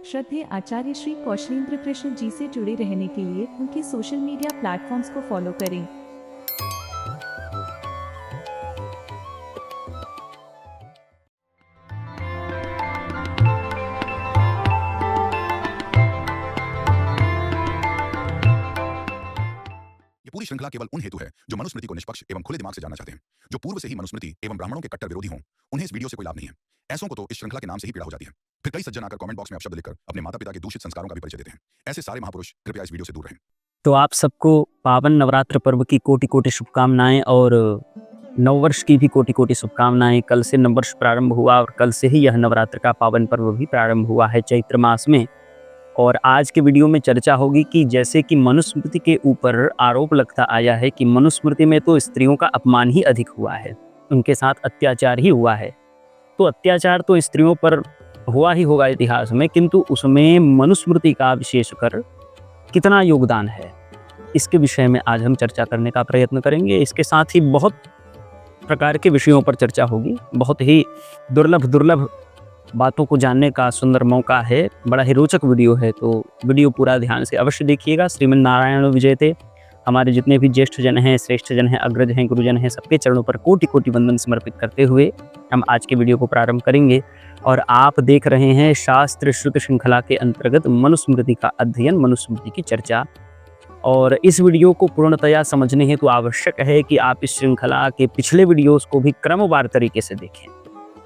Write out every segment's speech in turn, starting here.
श्रद्धेय आचार्य श्री कौशलेंद्र कृष्ण जी से जुड़े रहने के लिए उनके सोशल मीडिया प्लेटफॉर्म्स को फॉलो करें। ये पूरी श्रृंखला केवल उन हेतु है जो मनुस्मृति को निष्पक्ष एवं खुले दिमाग से जानना चाहते हैं। जो पूर्व से ही मनुस्मृति एवं ब्राह्मणों के कट्टर विरोधी हों, उन्हें इस वीडियो से कोई लाभ नहीं है। ऐसों को तो इस श्रृंखला के नाम से ही पीड़ा हो जाती है। फिर कई सज्जन आकर कमेंट बॉक्स में अपशब्द लिखकर अपने माता पिता के दूषित संस्कारों का भी परिचय देते हैं। ऐसे सारे महापुरुष कृपया इस वीडियो से दूर रहें। तो आप सबको पावन नवरात्र पर्व की कोटि कोटि शुभकामनाएं और नववर्ष की भी कोटि कोटि शुभकामनाएं। कल से नववर्ष प्रारंभ हुआ और कल से ही यह नवरात्र का पावन पर्व भी प्रारंभ हुआ है चैत्र मास में। और आज के वीडियो में चर्चा होगी कि जैसे कि मनुस्मृति के ऊपर आरोप लगता आया है कि मनुस्मृति में तो स्त्रियों का अपमान ही अधिक हुआ है, उनके साथ अत्याचार ही हुआ है। तो अत्याचार तो स्त्रियों पर हुआ ही होगा इतिहास में, किंतु उसमें मनुस्मृति का विशेषकर कितना योगदान है, इसके विषय में आज हम चर्चा करने का प्रयत्न करेंगे। इसके साथ ही बहुत प्रकार के विषयों पर चर्चा होगी। बहुत ही दुर्लभ बातों को जानने का सुंदर मौका है। बड़ा ही रोचक वीडियो है, तो वीडियो पूरा ध्यान से अवश्य देखिएगा। श्रीमन नारायण विजयते। हमारे जितने भी ज्येष्ठ जन हैं, श्रेष्ठ जन हैं, अग्रज हैं, गुरुजन हैं, सबके चरणों पर कोटि कोटि वंदन समर्पित करते हुए हम आज के वीडियो को प्रारंभ करेंगे। और आप देख रहे हैं शास्त्र श्रुत श्रृंखला के अंतर्गत मनुस्मृति का अध्ययन, मनुस्मृति की चर्चा। और इस वीडियो को पूर्णतया समझने हेतु आवश्यक है कि आप इस श्रृंखला के पिछले वीडियोस को भी क्रमवार तरीके से देखें।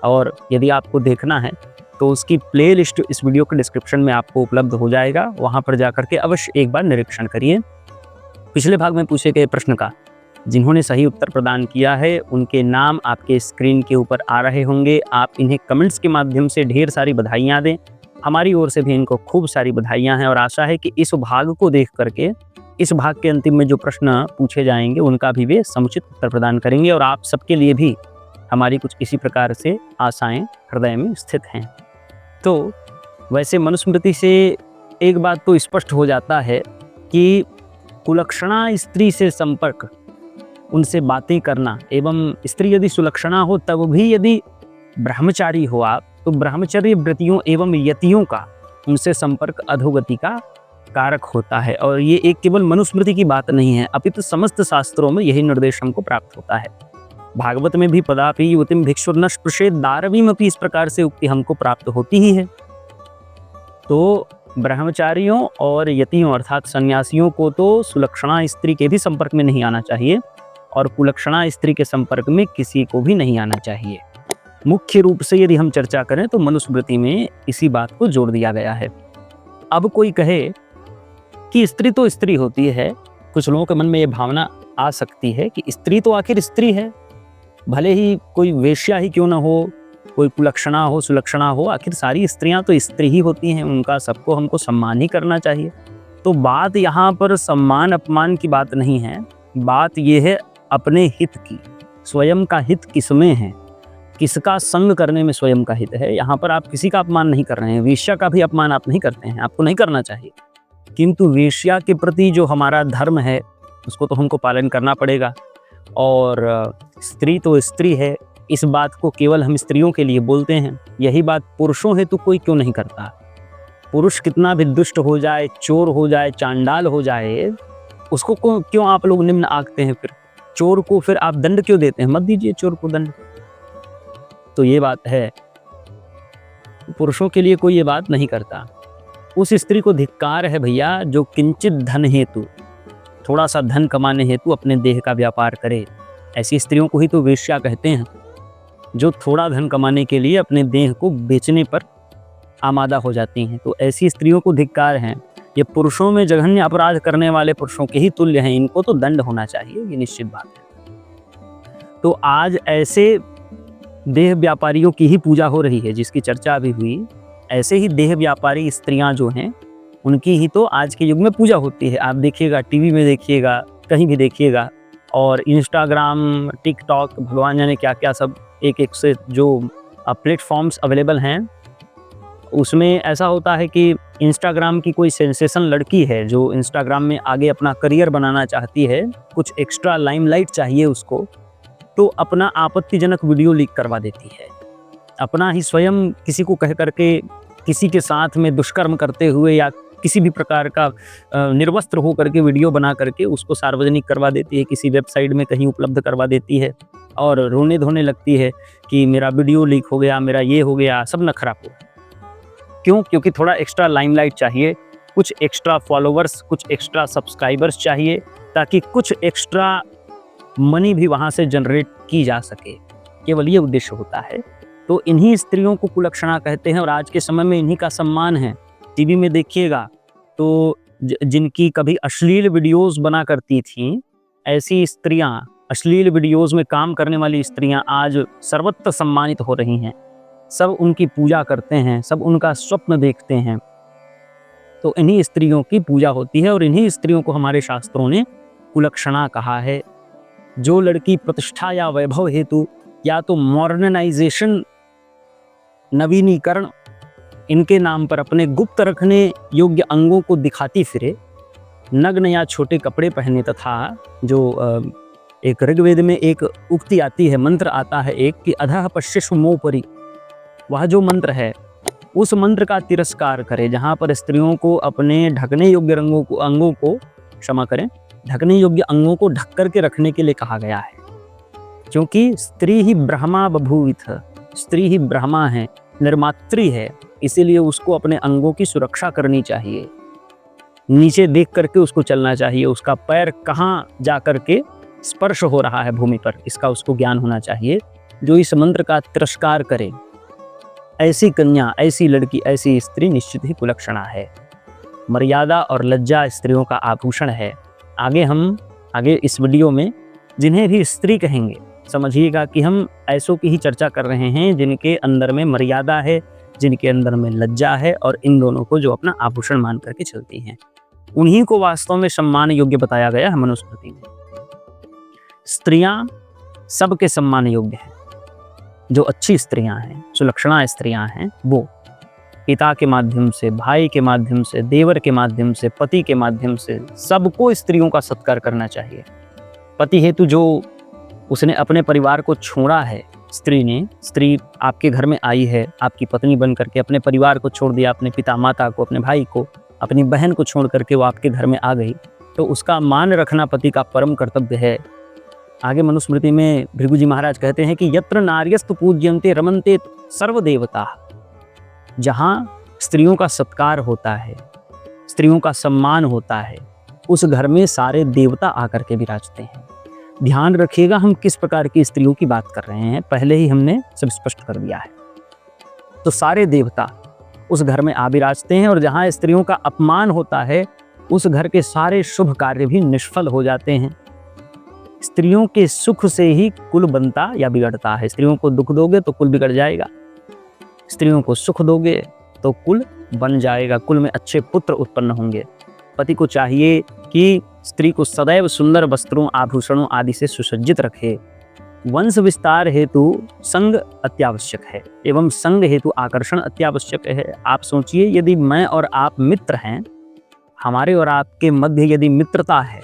और यदि आपको देखना है तो उसकी प्लेलिस्ट इस वीडियो के डिस्क्रिप्शन में आपको उपलब्ध हो जाएगा, वहां पर जाकर के अवश्य एक बार निरीक्षण करिए। पिछले भाग में पूछे गए प्रश्न का जिन्होंने सही उत्तर प्रदान किया है उनके नाम आपके स्क्रीन के ऊपर आ रहे होंगे। आप इन्हें कमेंट्स के माध्यम से ढेर सारी बधाइयाँ दें। हमारी ओर से भी इनको खूब सारी बधाइयाँ हैं और आशा है कि इस भाग को देख करके इस भाग के अंतिम में जो प्रश्न पूछे जाएंगे उनका भी वे समुचित उत्तर प्रदान करेंगे। और आप सबके लिए भी हमारी कुछ इसी प्रकार से आशाएं हृदय में स्थित हैं। तो वैसे मनुस्मृति से एक बात तो स्पष्ट हो जाता है कि कुलक्षणा स्त्री से संपर्क, उनसे बातें करना, एवं स्त्री यदि सुलक्षणा हो तब भी यदि ब्रह्मचारी हो आप, तो ब्रह्मचर्य व्रतियों एवं यतियों का उनसे संपर्क अधोगति का कारक होता है। और ये एक केवल मनुस्मृति की बात नहीं है, अपितु समस्त शास्त्रों में यही निर्देश हमको प्राप्त होता है। भागवत में भी पदापि युवतिम भिक्षुर्न स्पृशेत् दारवीम अपि, इस प्रकार से उक्ति हमको प्राप्त होती ही है। तो ब्रह्मचारियों और यतियों अर्थात सन्यासियों को तो सुलक्षणा स्त्री के भी संपर्क में नहीं आना चाहिए और कुलक्षणा स्त्री के संपर्क में किसी को भी नहीं आना चाहिए। मुख्य रूप से यदि हम चर्चा करें तो मनुस्मृति में इसी बात को जोड़ दिया गया है। अब कोई कहे कि स्त्री तो स्त्री होती है, कुछ लोगों के मन में ये भावना आ सकती है कि स्त्री तो आखिर स्त्री है, भले ही कोई वेश्या ही क्यों ना हो, कोई कुलक्षणा हो, सुलक्षणा हो, आखिर सारी स्त्रियां तो स्त्री ही होती हैं, उनका सबको हमको सम्मान ही करना चाहिए। तो बात यहाँ पर सम्मान अपमान की बात नहीं है, बात यह है अपने हित की। स्वयं का हित किसमें है, किसका संग करने में स्वयं का हित है। यहाँ पर आप किसी का अपमान नहीं कर रहे हैं, वेश्या का भी अपमान आप नहीं करते हैं, आपको नहीं करना चाहिए। किंतु वेश्या के प्रति जो हमारा धर्म है उसको तो हमको पालन करना पड़ेगा। और स्त्री तो स्त्री है, इस बात को केवल हम स्त्रियों के लिए बोलते हैं, यही बात पुरुषों हेतु कोई क्यों नहीं करता। पुरुष कितना भी दुष्ट हो जाए, चोर हो जाए, चांडाल हो जाए, उसको क्यों आप लोग निम्न आंकते हैं। फिर चोर को फिर आप दंड क्यों देते हैं, मत दीजिए चोर को दंड। तो ये बात है, पुरुषों के लिए कोई ये बात नहीं करता। उस स्त्री को धिक्कार है भैया जो किंचित धन हेतु, थोड़ा सा धन कमाने हेतु अपने देह का व्यापार करे। ऐसी स्त्रियों को ही तो वेश्या कहते हैं, जो थोड़ा धन कमाने के लिए अपने देह को बेचने पर आमादा हो जाती हैं। तो ऐसी स्त्रियों को धिक्कार हैं। ये पुरुषों में जघन्य अपराध करने वाले पुरुषों के ही तुल्य हैं, इनको तो दंड होना चाहिए, ये निश्चित बात है। तो आज ऐसे देह व्यापारियों की ही पूजा हो रही है, जिसकी चर्चा अभी हुई। ऐसे ही देह व्यापारी स्त्रियां जो हैं उनकी ही तो आज के युग में पूजा होती है। आप देखिएगा, टीवी में देखिएगा, कहीं भी देखिएगा, और इंस्टाग्राम, टिकटॉक, भगवान जाने क्या क्या सब एक एक से जो प्लेटफॉर्म्स अवेलेबल हैं, उसमें ऐसा होता है कि इंस्टाग्राम की कोई सेंसेशन लड़की है जो इंस्टाग्राम में आगे अपना करियर बनाना चाहती है, कुछ एक्स्ट्रा लाइमलाइट चाहिए उसको, तो अपना आपत्तिजनक वीडियो लीक करवा देती है। अपना ही स्वयं किसी को कह करके किसी के साथ में दुष्कर्म करते हुए या किसी भी प्रकार का निर्वस्त्र हो करके वीडियो बना करके उसको सार्वजनिक करवा देती है, किसी वेबसाइट में कहीं उपलब्ध करवा देती है और रोने धोने लगती है कि मेरा वीडियो लीक हो गया, मेरा ये हो गया, सब नखरा हो। क्यों? क्योंकि थोड़ा एक्स्ट्रा लाइमलाइट चाहिए, कुछ एक्स्ट्रा फॉलोवर्स, कुछ एक्स्ट्रा सब्सक्राइबर्स चाहिए, ताकि कुछ एक्स्ट्रा मनी भी वहाँ से जनरेट की जा सके। केवल ये उद्देश्य होता है। तो इन्हीं स्त्रियों को कुलक्षणा कहते हैं और आज के समय में इन्हीं का सम्मान है। टीवी में देखिएगा तो जिनकी कभी अश्लील वीडियोस बना करती थीं, ऐसी स्त्रियां, अश्लील वीडियोस में काम करने वाली स्त्रियां आज सर्वत्र सम्मानित हो रही हैं। सब उनकी पूजा करते हैं, सब उनका स्वप्न देखते हैं। तो इन्हीं स्त्रियों की पूजा होती है और इन्हीं स्त्रियों को हमारे शास्त्रों ने कुलक्षणा कहा है। जो लड़की प्रतिष्ठा या वैभव हेतु या तो मॉडर्नाइजेशन, नवीनीकरण, इनके नाम पर अपने गुप्त रखने योग्य अंगों को दिखाती फिरे, नग्न या छोटे कपड़े पहने, तथा जो एक ऋग्वेद में एक उक्ति आती है, मंत्र आता है एक कि अधः पश्येषु मोपरि, वह जो मंत्र है उस मंत्र का तिरस्कार करे, जहाँ पर स्त्रियों को अपने ढकने योग्य अंगों को क्षमा करें, ढकने योग्य अंगों को ढक करके रखने के लिए कहा गया है। क्योंकि स्त्री ही ब्रह्मा बभूविथ, स्त्री ही ब्रह्मा है, निर्मात्री है, इसीलिए उसको अपने अंगों की सुरक्षा करनी चाहिए। नीचे देख करके उसको चलना चाहिए, उसका पैर कहाँ जा करके स्पर्श हो रहा है भूमि पर, इसका उसको ज्ञान होना चाहिए। जो इस मंत्र का तिरस्कार करे, ऐसी कन्या, ऐसी लड़की, ऐसी स्त्री निश्चित ही कुलक्षणा है। मर्यादा और लज्जा स्त्रियों का आभूषण है। आगे इस वीडियो में जिन्हें भी स्त्री कहेंगे, समझिएगा कि हम ऐसों की ही चर्चा कर रहे हैं जिनके अंदर में मर्यादा है, जिनके अंदर में लज्जा है और इन दोनों को जो अपना आभूषण मान करके चलती हैं, उन्हीं को वास्तव में सम्मान योग्य बताया गया है मनुस्मृति में। स्त्रियां सबके सम्मान योग्य हैं। जो अच्छी स्त्रियां हैं, सुलक्षणा स्त्रियां हैं, वो पिता के माध्यम से, भाई के माध्यम से, देवर के माध्यम से, पति के माध्यम से, सबको स्त्रियों का सत्कार करना चाहिए। पति हेतु जो उसने अपने परिवार को छोड़ा है, स्त्री आपके घर में आई है, आपकी पत्नी बन करके अपने परिवार को छोड़ दिया, अपने पिता माता को, अपने भाई को, अपनी बहन को छोड़ करके वो आपके घर में आ गई, तो उसका मान रखना पति का परम कर्तव्य है। आगे मनुस्मृति में भृगु जी महाराज कहते हैं कि यत्र नार्यस्तु पूज्यन्ते रमन्ते सर्वदेवता, जहाँ स्त्रियों का सत्कार होता है, स्त्रियों का सम्मान होता है, उस घर में सारे देवता आकर के विराजते हैं। ध्यान रखिएगा हम किस प्रकार की स्त्रियों की बात कर रहे हैं, पहले ही हमने सब स्पष्ट कर दिया है। तो सारे देवता उस घर में आ विराजते हैं और जहाँ स्त्रियों का अपमान होता है, उस घर के सारे शुभ कार्य भी निष्फल हो जाते हैं। स्त्रियों के सुख से ही कुल बनता या बिगड़ता है। स्त्रियों को दुख दोगे तो कुल बिगड़ जाएगा, स्त्रियों को सुख दोगे तो कुल बन जाएगा, कुल में अच्छे पुत्र उत्पन्न होंगे। पति को चाहिए कि स्त्री को सदैव सुंदर वस्त्रों, आभूषणों आदि से सुसज्जित रखे। वंश विस्तार हेतु संग अत्यावश्यक है एवं संग हेतु आकर्षण अत्यावश्यक है। आप सोचिए, यदि मैं और आप मित्र हैं, हमारे और आपके मध्य यदि मित्रता है,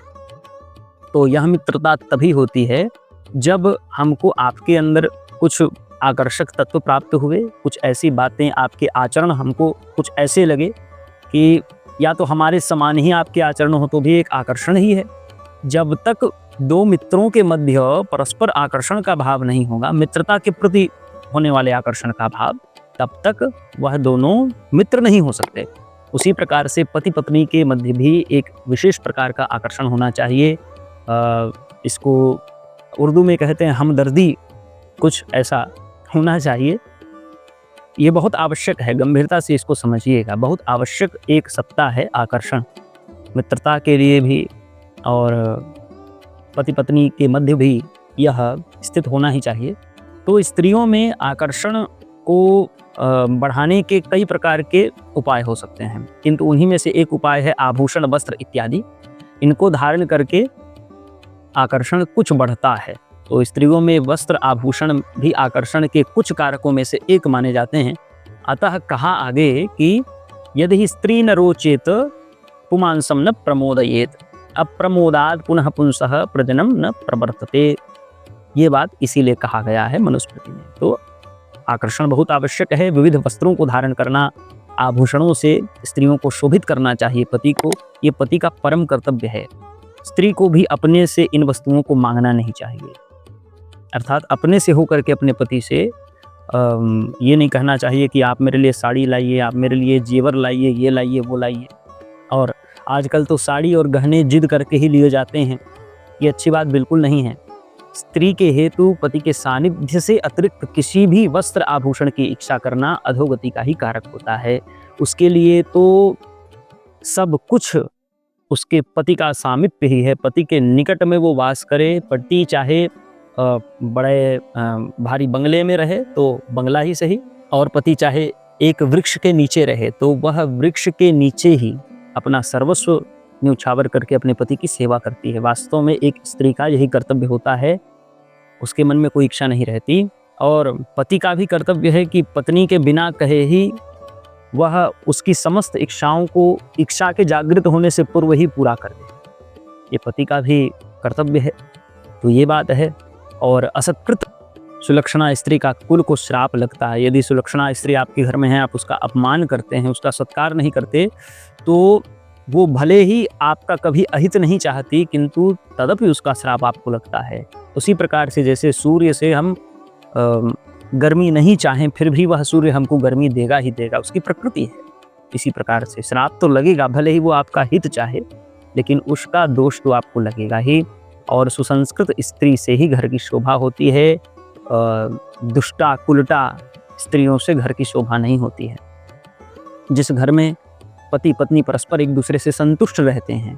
तो यह मित्रता तभी होती है जब हमको आपके अंदर कुछ आकर्षक तत्व प्राप्त हुए, कुछ ऐसी बातें, आपके आचरण हमको कुछ ऐसे लगे कि या तो हमारे समान ही आपके आचरण हो तो भी एक आकर्षण ही है। जब तक दो मित्रों के मध्य परस्पर आकर्षण का भाव नहीं होगा, मित्रता के प्रति होने वाले आकर्षण का भाव, तब तक वह दोनों मित्र नहीं हो सकते। उसी प्रकार से पति पत्नी के मध्य भी एक विशेष प्रकार का आकर्षण होना चाहिए। इसको उर्दू में कहते हैं हमदर्दी, कुछ ऐसा होना चाहिए। ये बहुत आवश्यक है, गंभीरता से इसको समझिएगा। बहुत आवश्यक एक सत्ता है आकर्षण, मित्रता के लिए भी और पति पत्नी के मध्य भी यह स्थित होना ही चाहिए। तो स्त्रियों में आकर्षण को बढ़ाने के कई प्रकार के उपाय हो सकते हैं, किंतु उन्हीं में से एक उपाय है आभूषण, वस्त्र इत्यादि। इनको धारण करके आकर्षण कुछ बढ़ता है। तो स्त्रियों में वस्त्र, आभूषण भी आकर्षण के कुछ कारकों में से एक माने जाते हैं। अतः कहा आगे कि यदि स्त्री न रोचेत पुमांसम न प्रमोदयेत, अप्रमोदाद पुनः पुंसः प्रजनम न प्रवर्तते। ये बात इसीलिए कहा गया है मनुस्मृति में। तो आकर्षण बहुत आवश्यक है। विविध वस्त्रों को धारण करना, आभूषणों से स्त्रियों को शोभित करना चाहिए पति को, ये पति का परम कर्तव्य है। स्त्री को भी अपने से इन वस्तुओं को मांगना नहीं चाहिए, अर्थात अपने से होकर के अपने पति से ये नहीं कहना चाहिए कि आप मेरे लिए साड़ी लाइए, आप मेरे लिए जेवर लाइए, ये लाइए, वो लाइए। और आजकल तो साड़ी और गहने जिद करके ही लिए जाते हैं, ये अच्छी बात बिल्कुल नहीं है। स्त्री के हेतु पति के सानिध्य से अतिरिक्त किसी भी वस्त्र आभूषण की इच्छा करना अधोगति का ही कारक होता है। उसके लिए तो सब कुछ उसके पति का सामिप्य ही है, पति के निकट में वो वास करे। पति चाहे बड़े भारी बंगले में रहे तो बंगला ही सही, और पति चाहे एक वृक्ष के नीचे रहे तो वह वृक्ष के नीचे ही अपना सर्वस्व न्यौछावर करके अपने पति की सेवा करती है। वास्तव में एक स्त्री का यही कर्तव्य होता है, उसके मन में कोई इच्छा नहीं रहती। और पति का भी कर्तव्य है कि पत्नी के बिना कहे ही वह उसकी समस्त इच्छाओं को इच्छा के जागृत होने से पूर्व ही पूरा कर दे, ये पति का भी कर्तव्य है। तो ये बात है। और असत्कृत सुलक्षणा स्त्री का कुल को श्राप लगता है। यदि सुलक्षणा स्त्री आपके घर में है, आप उसका अपमान करते हैं, उसका सत्कार नहीं करते, तो वो भले ही आपका कभी अहित नहीं चाहती, किंतु तदपि उसका श्राप आपको लगता है। उसी प्रकार से जैसे सूर्य से हम गर्मी नहीं चाहें, फिर भी वह सूर्य हमको गर्मी देगा ही देगा, उसकी प्रकृति है। इसी प्रकार से श्राप तो लगेगा, भले ही वो आपका हित चाहे, लेकिन उसका दोष तो आपको लगेगा ही। और सुसंस्कृत स्त्री से ही घर की शोभा होती है, दुष्टा कुलटा स्त्रियों से घर की शोभा नहीं होती है। जिस घर में पति पत्नी परस्पर एक दूसरे से संतुष्ट रहते हैं,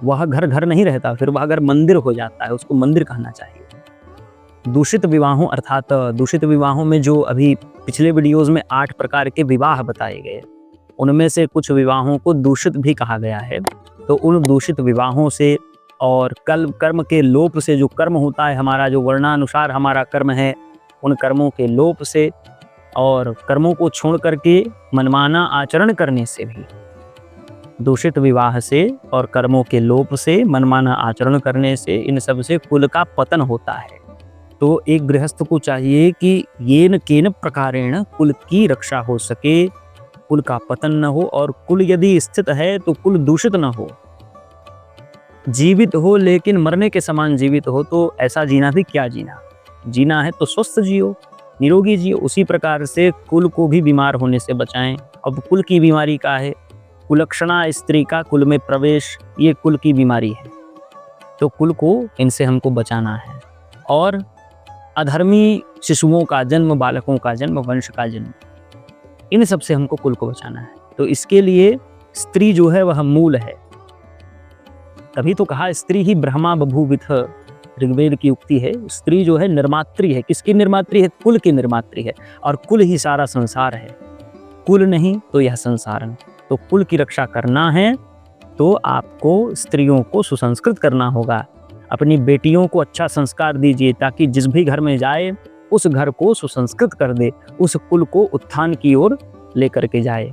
वह घर घर नहीं रहता, फिर वह घर मंदिर हो जाता है, उसको मंदिर कहना चाहिए। दूषित विवाहों, अर्थात दूषित विवाहों में जो अभी पिछले वीडियोज़ में 8 प्रकार के विवाह बताए गए, उनमें से कुछ विवाहों को दूषित भी कहा गया है। तो उन दूषित विवाहों से और कर्म के लोप से, जो कर्म होता है हमारा, जो वर्णानुसार हमारा कर्म है, उन कर्मों के लोप से और कर्मों को छोड़ करके मनमाना आचरण करने से भी, दूषित विवाह से और कर्मों के लोप से, मनमाना आचरण करने से, इन सब से कुल का पतन होता है। तो एक गृहस्थ को चाहिए कि येन केन प्रकारेण कुल की रक्षा हो सके, कुल का पतन न हो, और कुल यदि स्थित है तो कुल दूषित न हो। जीवित हो लेकिन मरने के समान जीवित हो, तो ऐसा जीना भी क्या जीना। जीना है तो स्वस्थ जियो, निरोगी जियो। उसी प्रकार से कुल को भी बीमार होने से बचाएं। अब कुल की बीमारी का है, कुलक्षणा स्त्री का कुल में प्रवेश, ये कुल की बीमारी है। तो कुल को इनसे हमको बचाना है। और अधर्मी शिशुओं का जन्म, बालकों का जन्म, वंश का जन्म, इन सब से हमको कुल को बचाना है। तो इसके लिए स्त्री जो है वह मूल है। तभी तो कहा स्त्री ही ब्रह्मा बभूविथ, ऋग्वेद की उक्ति है। स्त्री जो है निर्मात्री है। किसकी निर्मात्री है? कुल की निर्मात्री है। और कुल ही सारा संसार है। कुल नहीं तो यह संसार नहीं। तो कुल की रक्षा करना है तो आपको स्त्रियों को सुसंस्कृत करना होगा। अपनी बेटियों को अच्छा संस्कार दीजिए, ताकि जिस भी घर में जाए उस घर को सुसंस्कृत कर दे, उस कुल को उत्थान की ओर लेकर के जाए।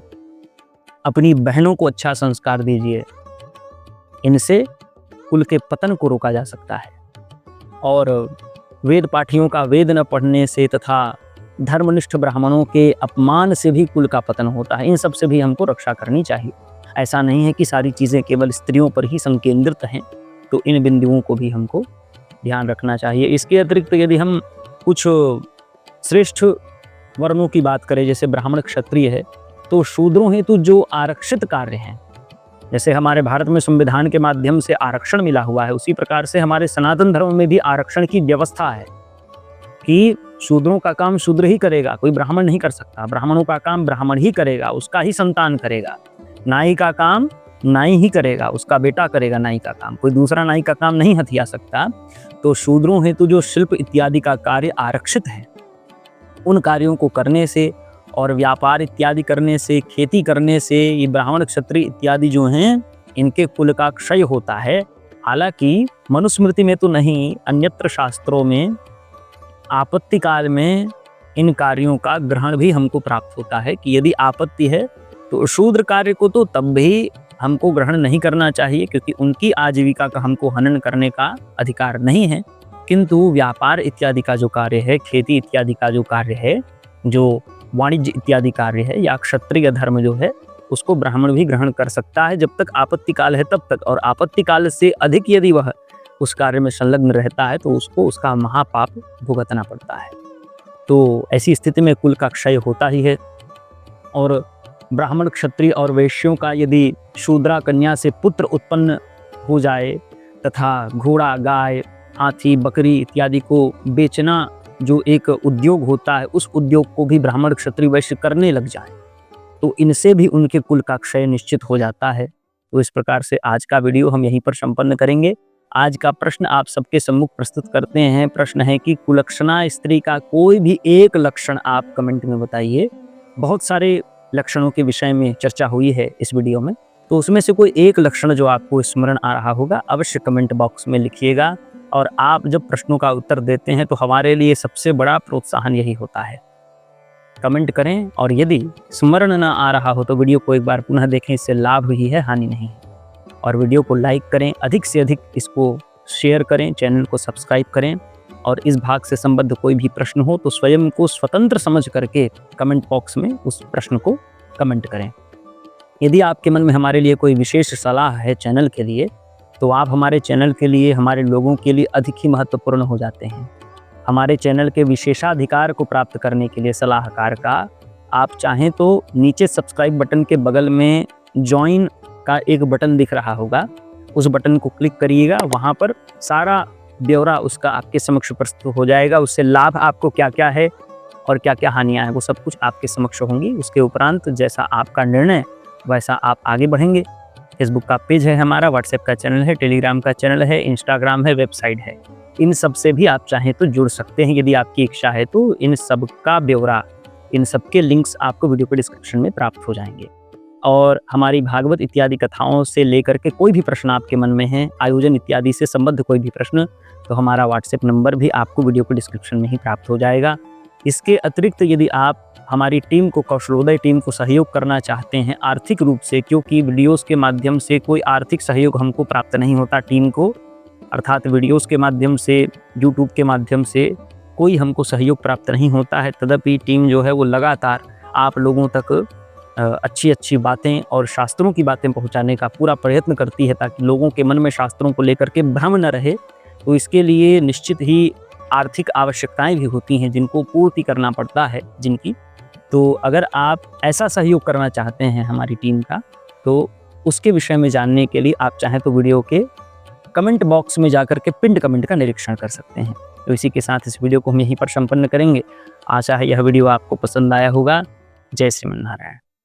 अपनी बहनों को अच्छा संस्कार दीजिए, इनसे कुल के पतन को रोका जा सकता है। और वेद पाठियों का वेद न पढ़ने से तथा धर्मनिष्ठ ब्राह्मणों के अपमान से भी कुल का पतन होता है। इन सब से भी हमको रक्षा करनी चाहिए। ऐसा नहीं है कि सारी चीज़ें केवल स्त्रियों पर ही संकेंद्रित हैं, तो इन बिंदुओं को भी हमको ध्यान रखना चाहिए। इसके अतिरिक्त यदि हम कुछ श्रेष्ठ वर्णों की बात करें, जैसे ब्राह्मण क्षत्रिय है, तो शूद्रों हेतु जो आरक्षित कार्य हैं, जैसे हमारे भारत में संविधान के माध्यम से आरक्षण मिला हुआ है, उसी प्रकार से हमारे सनातन धर्म में भी आरक्षण की व्यवस्था है कि शूद्रों का काम शूद्र ही करेगा, कोई ब्राह्मण नहीं कर सकता। ब्राह्मणों का काम ब्राह्मण ही करेगा, उसका ही संतान करेगा। नाई का काम नाई ही करेगा, उसका बेटा करेगा नाई का काम, कोई दूसरा नाई का काम नहीं हथिया सकता। तो शूद्रों हेतु जो शिल्प इत्यादि का कार्य आरक्षित है, उन कार्यों को करने से और व्यापार इत्यादि करने से, खेती करने से, ये ब्राह्मण क्षत्रिय इत्यादि जो हैं, इनके कुल का क्षय होता है। हालांकि मनुस्मृति में तो नहीं, अन्यत्र शास्त्रों में आपत्ति काल में इन कार्यों का ग्रहण भी हमको प्राप्त होता है कि यदि आपत्ति है तो शूद्र कार्य को तो तब भी हमको ग्रहण नहीं करना चाहिए, क्योंकि उनकी आजीविका का हमको हनन करने का अधिकार नहीं है। किंतु व्यापार इत्यादि का जो कार्य है, खेती इत्यादि का जो कार्य है, जो वाणिज्य इत्यादि कार्य है या क्षत्रिय धर्म जो है उसको ब्राह्मण भी ग्रहण कर सकता है जब तक आपत्ति काल है तब तक, और आपत्ति काल से अधिक यदि वह उस कार्य में संलग्न रहता है तो उसको उसका महापाप भुगतना पड़ता है। तो ऐसी स्थिति में कुल का क्षय होता ही है। और ब्राह्मण, क्षत्रिय और वैश्यों का यदि शूद्रा कन्या से पुत्र उत्पन्न हो जाए तथा घोड़ा, गाय, हाथी, बकरी इत्यादि को बेचना जो एक उद्योग होता है, उस उद्योग को भी ब्राह्मण, क्षत्रिय, वैश्य करने लग जाए तो इनसे भी उनके कुल का क्षय निश्चित हो जाता है। तो इस प्रकार से आज का वीडियो हम यहीं पर संपन्न करेंगे। आज का प्रश्न आप सबके सम्मुख प्रस्तुत करते हैं। प्रश्न है कि कुलक्षणा स्त्री का कोई भी एक लक्षण आप कमेंट में बताइए। बहुत सारे लक्षणों के विषय में चर्चा हुई है इस वीडियो में, तो उसमें से कोई एक लक्षण जो आपको स्मरण आ रहा होगा अवश्य कमेंट बॉक्स में लिखिएगा। और आप जब प्रश्नों का उत्तर देते हैं तो हमारे लिए सबसे बड़ा प्रोत्साहन यही होता है। कमेंट करें, और यदि स्मरण न आ रहा हो तो वीडियो को एक बार पुनः देखें, इससे लाभ ही है, हानि नहीं है। और वीडियो को लाइक करें, अधिक से अधिक इसको शेयर करें, चैनल को सब्सक्राइब करें। और इस भाग से संबद्ध कोई भी प्रश्न हो तो स्वयं को स्वतंत्र समझ करके कमेंट बॉक्स में उस प्रश्न को कमेंट करें। यदि आपके मन में हमारे लिए कोई विशेष सलाह है चैनल के लिए, तो आप हमारे चैनल के लिए, हमारे लोगों के लिए अधिक ही महत्वपूर्ण हो जाते हैं। हमारे चैनल के विशेषाधिकार को प्राप्त करने के लिए सलाहकार का आप चाहें तो नीचे सब्सक्राइब बटन के बगल में ज्वाइन का एक बटन दिख रहा होगा, उस बटन को क्लिक करिएगा। वहाँ पर सारा ब्यौरा उसका आपके समक्ष प्रस्तुत हो जाएगा। उससे लाभ आपको क्या क्या है और क्या क्या हानियाँ हैं वो सब कुछ आपके समक्ष होंगी। उसके उपरांत जैसा आपका निर्णय वैसा आप आगे बढ़ेंगे। फेसबुक का पेज है हमारा, व्हाट्सएप का चैनल है, टेलीग्राम का चैनल है, इंस्टाग्राम है, वेबसाइट है। इन सब से भी आप चाहें तो जुड़ सकते हैं यदि आपकी इच्छा है तो। इन सब का ब्यौरा, इन सब के लिंक्स आपको वीडियो के डिस्क्रिप्शन में प्राप्त हो जाएंगे। और हमारी भागवत इत्यादि कथाओं से लेकर के कोई भी प्रश्न आपके मन में है, आयोजन इत्यादि से संबद्ध कोई भी प्रश्न, तो हमारा व्हाट्सएप नंबर भी आपको वीडियो के डिस्क्रिप्शन में ही प्राप्त हो जाएगा। इसके अतिरिक्त यदि आप हमारी टीम को, कौशलोदय टीम को सहयोग करना चाहते हैं आर्थिक रूप से, क्योंकि वीडियोस के माध्यम से कोई आर्थिक सहयोग हमको प्राप्त नहीं होता टीम को, अर्थात वीडियोस के माध्यम से, यूट्यूब के माध्यम से कोई हमको सहयोग प्राप्त नहीं होता है। तदपि टीम जो है वो लगातार आप लोगों तक अच्छी अच्छी बातें और शास्त्रों की बातें पहुंचाने का पूरा प्रयत्न करती है, ताकि लोगों के मन में शास्त्रों को लेकर के भ्रम न रहे। तो इसके लिए निश्चित ही आर्थिक आवश्यकताएं भी होती हैं जिनको पूर्ति करना पड़ता है जिनकी। तो अगर आप ऐसा सहयोग करना चाहते हैं हमारी टीम का, तो उसके विषय में जानने के लिए आप चाहें तो वीडियो के कमेंट बॉक्स में जाकर के पिंड कमेंट का निरीक्षण कर सकते हैं। तो इसी के साथ इस वीडियो को हम यहीं पर संपन्न करेंगे। आशा है यह वीडियो आपको पसंद आया होगा। जय श्रीमन नारायण।